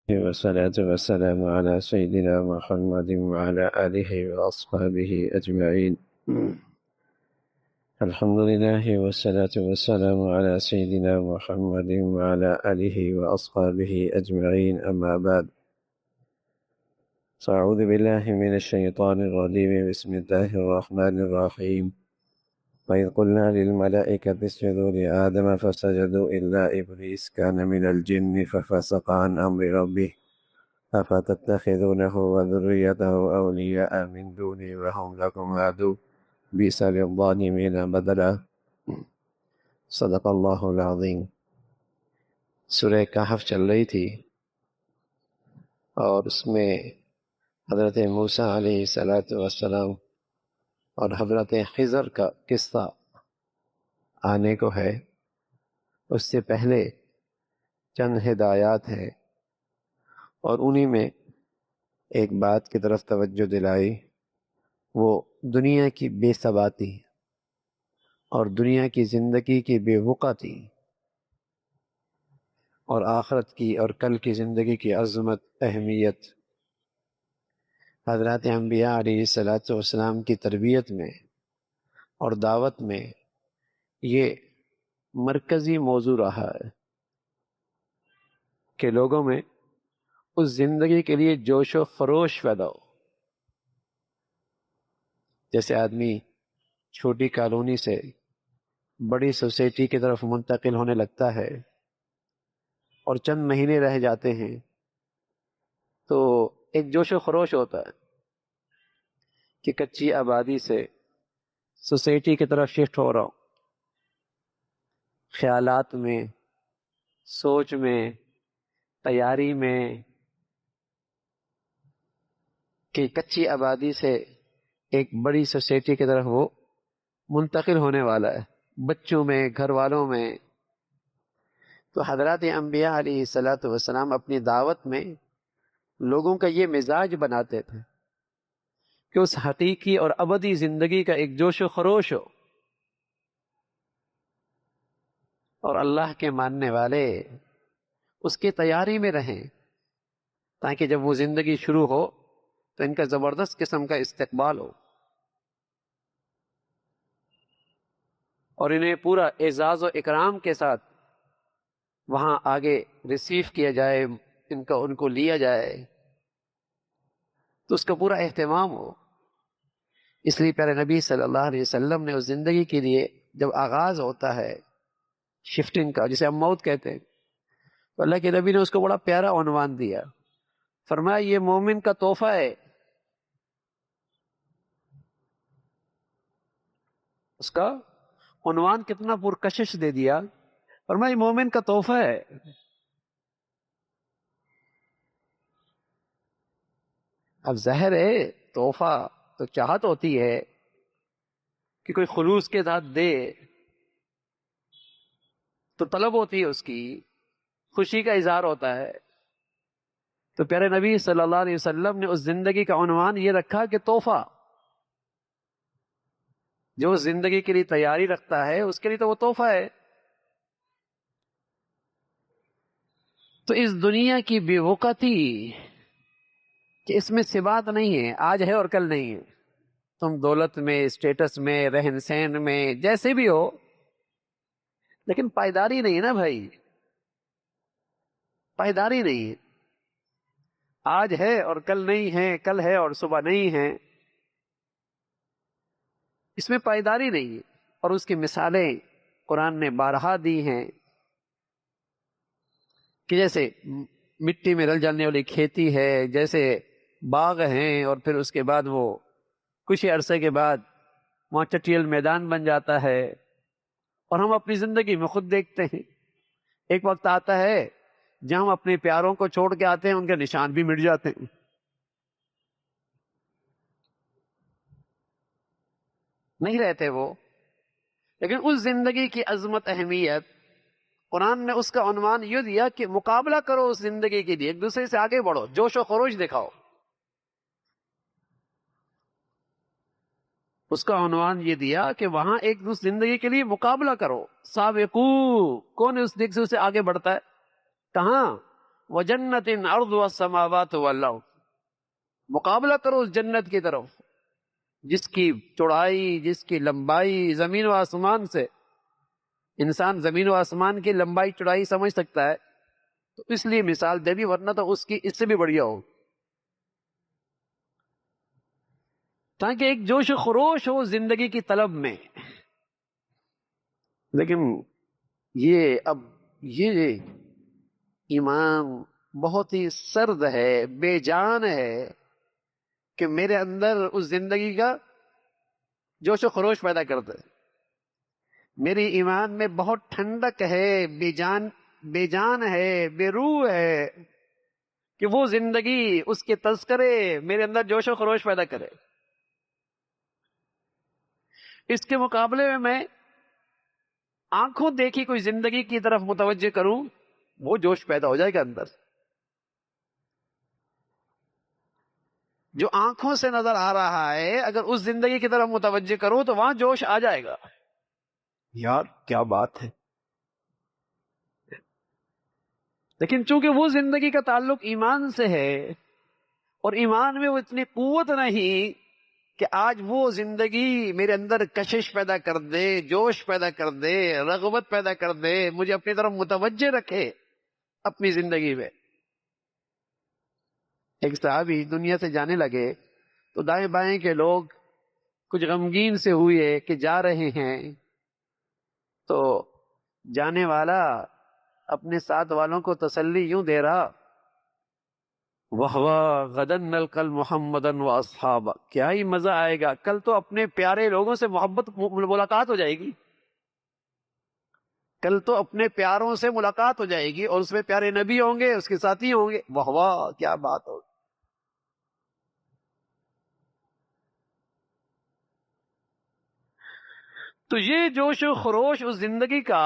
والصلاة والسلام على سيدنا محمد وعلى آله وأصحابه أجمعين. الحمد لله والصلاة والسلام على سيدنا محمد وعلى آله وأصحابه أجمعين. أما بعد، فأعوذ بالله من الشيطان الرجيم. بسم الله الرحمن الرحيم. وإذ قلنا للملائكة اسجدوا لآدم فسجدوا إلا إبليس كان من الجن ففسق عن أمر ربه أفتتخذونه وذريته أولياء من دوني وهم لكم عدو بئس للظالمين بدلا. صدق اللہ العظیم. سورہ کہف چل رہی تھی اور اس میں حضرت موسیٰ علیہ السلام اور حضرت خضر کا قصہ آنے کو ہے. اس سے پہلے چند ہدایات ہیں اور انہی میں ایک بات کی طرف توجہ دلائی، وہ دنیا کی بے ثباتی اور دنیا کی زندگی کی بے وقعتی اور آخرت کی اور کل کی زندگی کی عظمت، اہمیت. حضرات انبیاء علیہ السلام کی تربیت میں اور دعوت میں یہ مرکزی موضوع رہا ہے کہ لوگوں میں اس زندگی کے لیے جوش و خروش پیدا ہو. جیسے آدمی چھوٹی کالونی سے بڑی سوسائٹی کی طرف منتقل ہونے لگتا ہے اور چند مہینے رہ جاتے ہیں تو ایک جوش و خروش ہوتا ہے کہ کچی آبادی سے سوسائٹی کی طرف شفٹ ہو رہا ہوں. خیالات میں، سوچ میں، تیاری میں کہ کچی آبادی سے ایک بڑی سوسائٹی کی طرف وہ منتقل ہونے والا ہے، بچوں میں، گھر والوں میں. تو حضرات انبیاء علیہ السلام اپنی دعوت میں لوگوں کا یہ مزاج بناتے تھے کہ اس حقیقی اور ابدی زندگی کا ایک جوش و خروش ہو اور اللہ کے ماننے والے اس کی تیاری میں رہیں تاکہ جب وہ زندگی شروع ہو تو ان کا زبردست قسم کا استقبال ہو اور انہیں پورا اعزاز و اکرام کے ساتھ وہاں آگے ریسیو کیا جائے، ان کو لیا جائے تو اس کا پورا اہتمام ہو. اس لیے پیارے نبی صلی اللہ علیہ وسلم نے اس زندگی کے لیے جب آغاز ہوتا ہے شفٹنگ کا، جسے ہم موت کہتے ہیں، تو اللہ کے نبی نے اس کو بڑا پیارا عنوان دیا. فرمایا یہ مومن کا تحفہ ہے. اس کا عنوان کتنا پرکشش دے دیا. فرمایا یہ مومن کا تحفہ ہے. اب ظاہر ہے تحفہ تو چاہت ہوتی ہے کہ کوئی خلوص کے ساتھ دے تو طلب ہوتی ہے، اس کی خوشی کا اظہار ہوتا ہے. تو پیارے نبی صلی اللہ علیہ وسلم نے اس زندگی کا عنوان یہ رکھا کہ تحفہ. جو اس زندگی کے لیے تیاری رکھتا ہے اس کے لیے تو وہ تحفہ ہے. تو اس دنیا کی بے وقتی کہ اس میں ثبات نہیں ہے، آج ہے اور کل نہیں ہے. تم دولت میں، اسٹیٹس میں، رہن سہن میں جیسے بھی ہو، لیکن پائیداری نہیں ہے نا بھائی، پائیداری نہیں ہے. آج ہے اور کل نہیں ہے، کل ہے اور صبح نہیں ہے، اس میں پائیداری نہیں ہے. اور اس کی مثالیں قرآن نے بارہا دی ہیں کہ جیسے مٹی میں رل جانے والی کھیتی ہے، جیسے باغ ہیں اور پھر اس کے بعد وہ کچھ عرصے کے بعد وہاں چٹیل میدان بن جاتا ہے. اور ہم اپنی زندگی میں خود دیکھتے ہیں ایک وقت آتا ہے جہاں ہم اپنے پیاروں کو چھوڑ کے آتے ہیں، ان کے نشان بھی مٹ جاتے ہیں. نہیں رہتے وہ. لیکن اس زندگی کی عظمت، اہمیت، قرآن نے اس کا عنوان یہ دیا کہ مقابلہ کرو اس زندگی کے لیے، ایک دوسرے سے آگے بڑھو، جوش و خروش دکھاؤ. اس کا عنوان یہ دیا کہ وہاں ایک دوسرے زندگی کے لیے مقابلہ کرو. سابقو، کون اس دکھ سے آگے بڑھتا ہے؟ کہاں؟ وَجَنَّةٍ عَرْضُهَا السَّمَاوَاتُ وَالْأَرْضُ، مقابلہ کرو اس جنت کی طرف جس کی چوڑائی، جس کی لمبائی زمین و آسمان سے، انسان زمین و آسمان کی لمبائی چوڑائی سمجھ سکتا ہے تو اس لیے مثال دے دی، ورنہ تو اس کی اس سے بھی بڑھیا ہو، تاکہ ایک جوش و خروش ہو زندگی کی طلب میں۔ لیکن یہ ایمان بہت ہی سرد ہے، بے جان ہے کہ میرے اندر اس زندگی کا جوش و خروش پیدا کرتا ہے۔ میری ایمان میں بہت ٹھنڈک ہے، بے جان ہے، بے روح ہے کہ وہ زندگی، اس کے تذکرے میرے اندر جوش و خروش پیدا کرے۔ اس کے مقابلے میں آنکھوں دیکھی کوئی زندگی کی طرف متوجہ کروں، وہ جوش پیدا ہو جائے گا اندر۔ جو آنکھوں سے نظر آ رہا ہے اگر اس زندگی کی طرف متوجہ کروں تو وہاں جوش آ جائے گا، یار کیا بات ہے۔ لیکن چونکہ وہ زندگی کا تعلق ایمان سے ہے اور ایمان میں وہ اتنی قوت نہیں کہ آج وہ زندگی میرے اندر کشش پیدا کر دے، جوش پیدا کر دے، رغبت پیدا کر دے، مجھے اپنی طرف متوجہ رکھے اپنی زندگی میں۔ ایک صحابی دنیا سے جانے لگے تو دائیں بائیں کے لوگ کچھ غمگین سے ہوئے کہ جا رہے ہیں، تو جانے والا اپنے ساتھ والوں کو تسلی یوں دے رہا، وَهْوَا غَدًا نَلْقَى مُحَمَّدًا وَأَصْحَابَهُ، کیا ہی مزہ آئے گا، کل تو اپنے پیارے لوگوں سے ملاقات ہو جائے گی، کل تو اپنے پیاروں سے ملاقات ہو جائے گی اور اس میں پیارے نبی ہوں گے، اس کے ساتھی ہوں گے، واہ کیا بات ہوگی۔ تو یہ جوش و خروش اس زندگی کا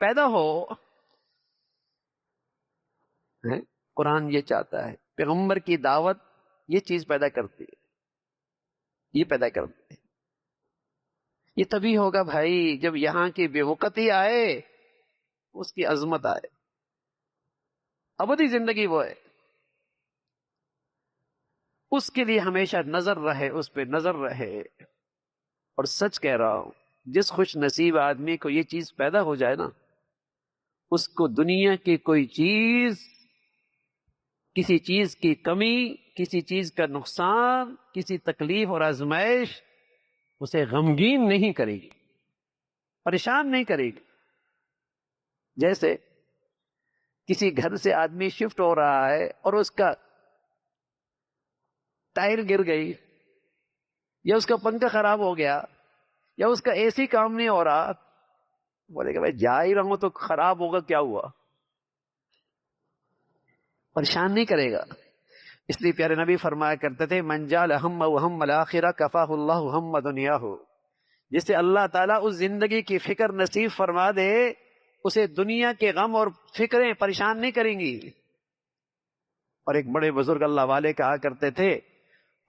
پیدا ہو، قرآن یہ چاہتا ہے، پیغمبر کی دعوت یہ چیز پیدا کرتی ہے، یہ پیدا کرتی ہے۔ یہ تبھی ہوگا بھائی جب یہاں کی بے وقتی آئے، اس کی عظمت آئے، ابدی زندگی وہ ہے، اس کے لیے ہمیشہ نظر رہے، اس پہ نظر رہے۔ اور سچ کہہ رہا ہوں، جس خوش نصیب آدمی کو یہ چیز پیدا ہو جائے نا، اس کو دنیا کی کوئی چیز، کسی چیز کی کمی، کسی چیز کا نقصان، کسی تکلیف اور آزمائش اسے غمگین نہیں کرے گی، پریشان نہیں کرے گی۔ جیسے کسی گھر سے آدمی شفٹ ہو رہا ہے اور اس کا ٹائر گر گئی، یا اس کا پنکھا خراب ہو گیا، یا اس کا اے سی کام نہیں ہو رہا، بولے کہ بھائی جا ہی رہا ہوں تو خراب ہوگا، کیا ہوا، پریشان نہیں کرے گا۔ اس لیے پیارے نبی فرمایا کرتے تھے، من جعل ہمہ ہم الآخرہ کفاہ اللہ ہم دنیاہ، جسے اللہ تعالیٰ اس زندگی کی فکر نصیب فرما دے، اسے دنیا کے غم اور فکریں پریشان نہیں کریں گی۔ اور ایک بڑے بزرگ اللہ والے کہا کرتے تھے،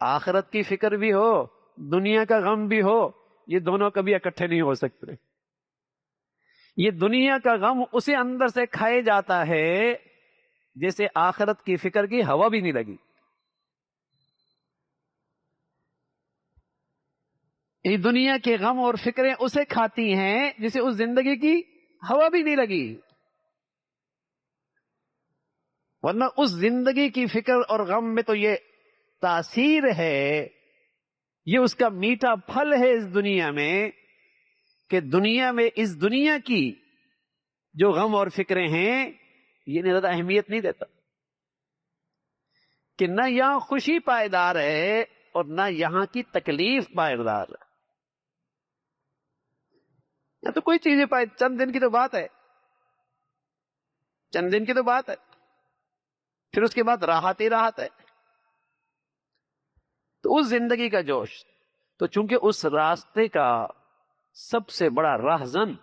آخرت کی فکر بھی ہو، دنیا کا غم بھی ہو، یہ دونوں کبھی اکٹھے نہیں ہو سکتے۔ یہ دنیا کا غم اسے اندر سے کھائے جاتا ہے جیسے آخرت کی فکر کی ہوا بھی نہیں لگی۔ یہ دنیا کے غم اور فکریں اسے کھاتی ہیں جسے اس زندگی کی ہوا بھی نہیں لگی، ورنہ اس زندگی کی فکر اور غم میں تو یہ تاثیر ہے، یہ اس کا میٹھا پھل ہے اس دنیا میں، کہ دنیا میں اس دنیا کی جو غم اور فکریں ہیں یہ زیادہ اہمیت نہیں دیتا، کہ نہ یہاں خوشی پائیدار ہے اور نہ یہاں کی تکلیف پائیدار ہے۔ یا تو کوئی چیزیں چند دن کی تو بات ہے، چند دن کی تو بات ہے، پھر اس کے بعد راحت ہی راحت ہے۔ تو اس زندگی کا جوش، تو چونکہ اس راستے کا سب سے بڑا راہزن،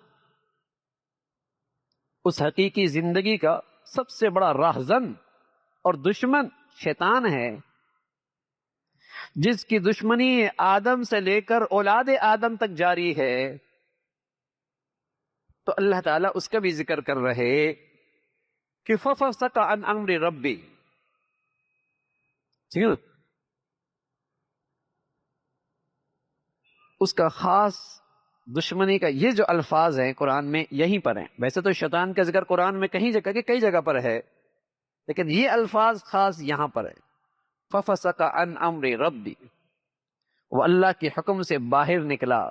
اس حقیقی زندگی کا سب سے بڑا راہزن اور دشمن شیطان ہے، جس کی دشمنی آدم سے لے کر اولاد آدم تک جاری ہے، تو اللہ تعالیٰ اس کا بھی ذکر کر رہے کہ ففسق عن امر ربی، ٹھیک ہے نا، اس کا خاص دشمنی کا یہ جو الفاظ ہیں قرآن میں یہیں پر ہیں. ویسے تو شیطان کا ذکر قرآن میں کہیں جگہ کہ کئی جگہ پر ہے، لیکن یہ الفاظ خاص یہاں پر ہے. ففسق عن امر ربی، وہ اللہ کے حکم سے باہر نکلا.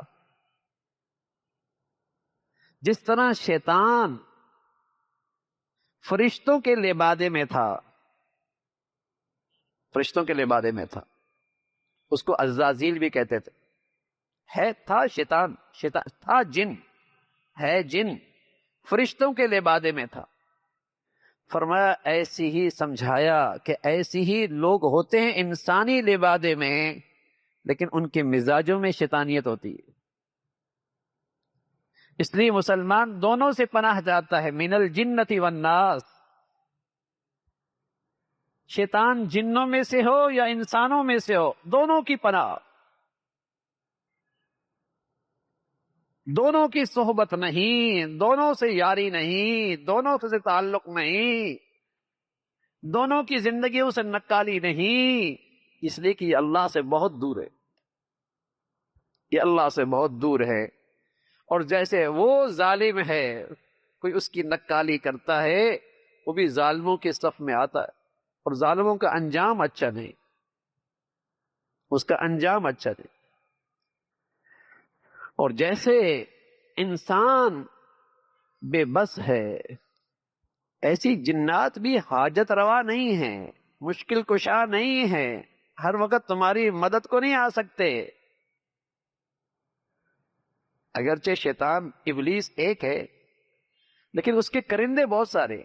جس طرح شیطان فرشتوں کے لبادے میں تھا، فرشتوں کے لبادے میں تھا، اس کو عزازیل بھی کہتے تھے، تھا شیطان، شیطان تھا جن، ہے جن، فرشتوں کے لبادے میں تھا. فرمایا ایسی ہی سمجھایا کہ ایسی ہی لوگ ہوتے ہیں انسانی لبادے میں، لیکن ان کے مزاجوں میں شیطانیت ہوتی ہے. اس لیے مسلمان دونوں سے پناہ جاتا ہے، من الجنت والناس. شیطان جنوں میں سے ہو یا انسانوں میں سے ہو، دونوں کی پناہ، دونوں کی صحبت نہیں، دونوں سے یاری نہیں، دونوں سے تعلق نہیں، دونوں کی زندگیوں سے نکالی نہیں. اس لیے کہ یہ اللہ سے بہت دور ہے، یہ اللہ سے بہت دور ہے. اور جیسے وہ ظالم ہے، کوئی اس کی نکالی کرتا ہے، وہ بھی ظالموں کے صف میں آتا ہے، اور ظالموں کا انجام اچھا نہیں، اس کا انجام اچھا نہیں. اور جیسے انسان بے بس ہے، ایسی جنات بھی حاجت روا نہیں ہیں، مشکل کشا نہیں ہے، ہر وقت تمہاری مدد کو نہیں آ سکتے. اگرچہ شیطان ابلیس ایک ہے، لیکن اس کے کرندے بہت سارے.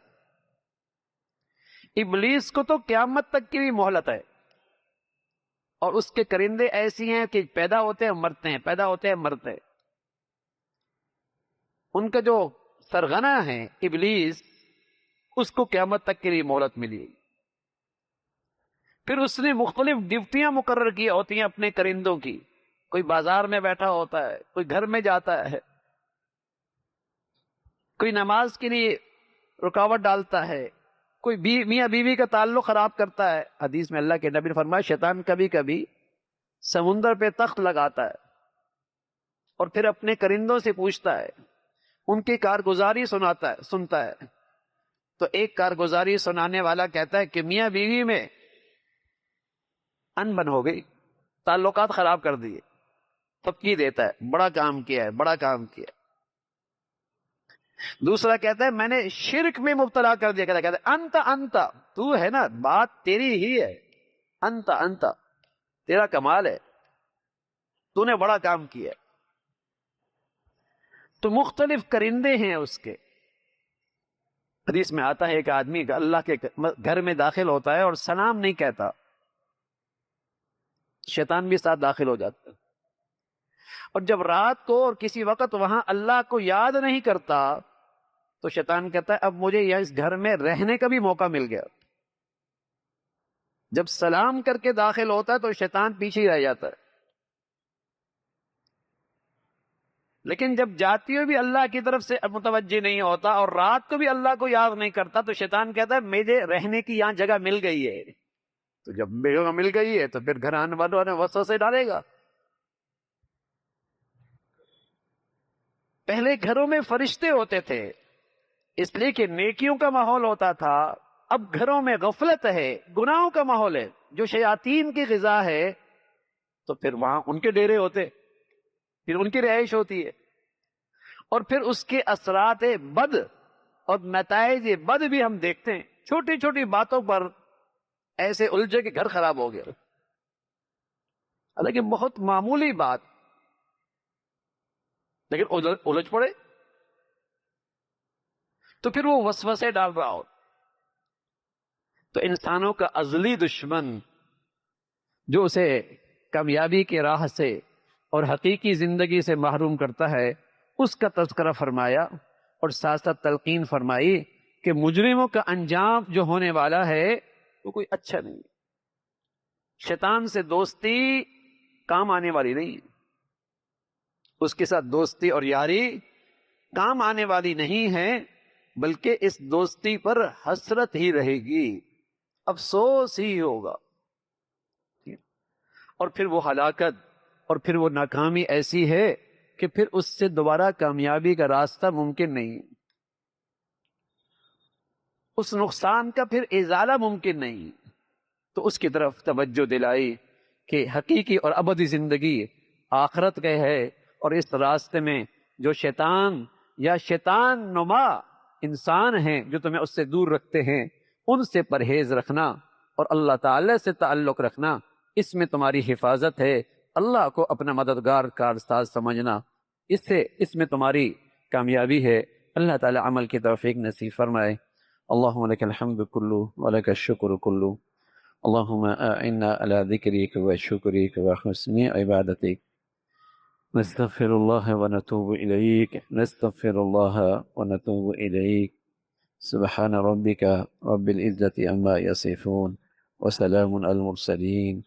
ابلیس کو تو قیامت تک کی بھی مہلت ہے، اور اس کے کرندے ایسی ہیں کہ پیدا ہوتے ہیں مرتے ہیں، پیدا ہوتے ہیں مرتے ہیں. ان کا جو سرغنہ ہے ابلیس، اس کو قیامت تک کے لیے مہلت ملی. پھر اس نے مختلف ڈیوٹیاں مقرر کی ہوتی ہیں اپنے کرندوں کی. کوئی بازار میں بیٹھا ہوتا ہے، کوئی گھر میں جاتا ہے، کوئی نماز کے لیے رکاوٹ ڈالتا ہے، کوئی میاں بیوی کا تعلق خراب کرتا ہے. حدیث میں اللہ کے نبی نے فرمایا شیطان کبھی کبھی سمندر پہ تخت لگاتا ہے اور پھر اپنے کرندوں سے پوچھتا ہے، ان کی کارگزاری سنتا ہے. تو ایک کارگزاری سنانے والا کہتا ہے کہ میاں بیوی میں ان بن ہو گئی، تعلقات خراب کر دیے. تبکی دیتا ہے، بڑا کام کیا ہے، بڑا کام کیا. دوسرا کہتا ہے میں نے شرک میں مبتلا کر دیا. کہتا ہے انت تو ہے نا، بات تیری ہی ہے، انت تیرا کمال ہے، تو نے بڑا کام کیا. تو مختلف کرندے ہیں اس کے. حدیث میں آتا ہے ایک آدمی اللہ کے گھر میں داخل ہوتا ہے اور سلام نہیں کہتا، شیطان بھی ساتھ داخل ہو جاتا ہے. اور جب رات کو اور کسی وقت وہاں اللہ کو یاد نہیں کرتا تو شیطان کہتا ہے اب مجھے یہ اس گھر میں رہنے کا بھی موقع مل گیا. جب سلام کر کے داخل ہوتا ہے تو شیطان پیچھے ہی رہ جاتا ہے، لیکن جب جاتی ہوئی بھی اللہ کی طرف سے متوجہ نہیں ہوتا اور رات کو بھی اللہ کو یاد نہیں کرتا تو شیطان کہتا ہے مجھے رہنے کی یہاں جگہ مل گئی ہے. تو جب جگہ مل گئی ہے تو پھر گھر آنے والوں نے وسوسے ڈالے گا. پہلے گھروں میں فرشتے ہوتے تھے اس لیے کہ نیکیوں کا ماحول ہوتا تھا. اب گھروں میں غفلت ہے، گناہوں کا ماحول ہے، جو شیاطین کی غذا ہے، تو پھر وہاں ان کے ڈیرے ہوتے، پھر ان کی رہائش ہوتی ہے، اور پھر اس کے اثرات بد اور نتائج بد بھی ہم دیکھتے ہیں. چھوٹی چھوٹی باتوں پر ایسے الجھے کہ گھر خراب ہو گیا، حالانکہ بہت معمولی بات، لیکن الجھ پڑے تو پھر وہ وسوسے ڈال رہا ہو. تو انسانوں کا ازلی دشمن جو اسے کامیابی کی راہ سے اور حقیقی زندگی سے محروم کرتا ہے، اس کا تذکرہ فرمایا اور ساتھ ساتھ تلقین فرمائی کہ مجرموں کا انجام جو ہونے والا ہے وہ کوئی اچھا نہیں. شیطان سے دوستی کام آنے والی نہیں، اس کے ساتھ دوستی اور یاری کام آنے والی نہیں ہے. بلکہ اس دوستی پر حسرت ہی رہے گی، افسوس ہی ہوگا، اور پھر وہ ہلاکت اور پھر وہ ناکامی ایسی ہے کہ پھر اس سے دوبارہ کامیابی کا راستہ ممکن نہیں، اس نقصان کا پھر ازالہ ممکن نہیں۔ تو اس کی طرف توجہ دلائی کہ حقیقی اور ابدی زندگی آخرت کا ہے، اور اس راستے میں جو شیطان یا شیطان نما انسان ہیں جو تمہیں اس سے دور رکھتے ہیں، ان سے پرہیز رکھنا اور اللہ تعالی سے تعلق رکھنا، اس میں تمہاری حفاظت ہے۔ اللہ کو اپنا مددگار کارساز سمجھنا، اس میں تمہاری کامیابی ہے۔ اللہ تعالی عمل کی توفیق نصیب فرمائے۔ اللہم لک الحمد کلو ولک الشکر کلو، اللہم اعنا علی ذکرک وشکرک وحسن عبادتک، نستغفر اللہ ونتوب الیک، نستغفر اللہ ونتوب الیک، سبحان ربک رب العزة عما یصفون وسلام علی المرسلین۔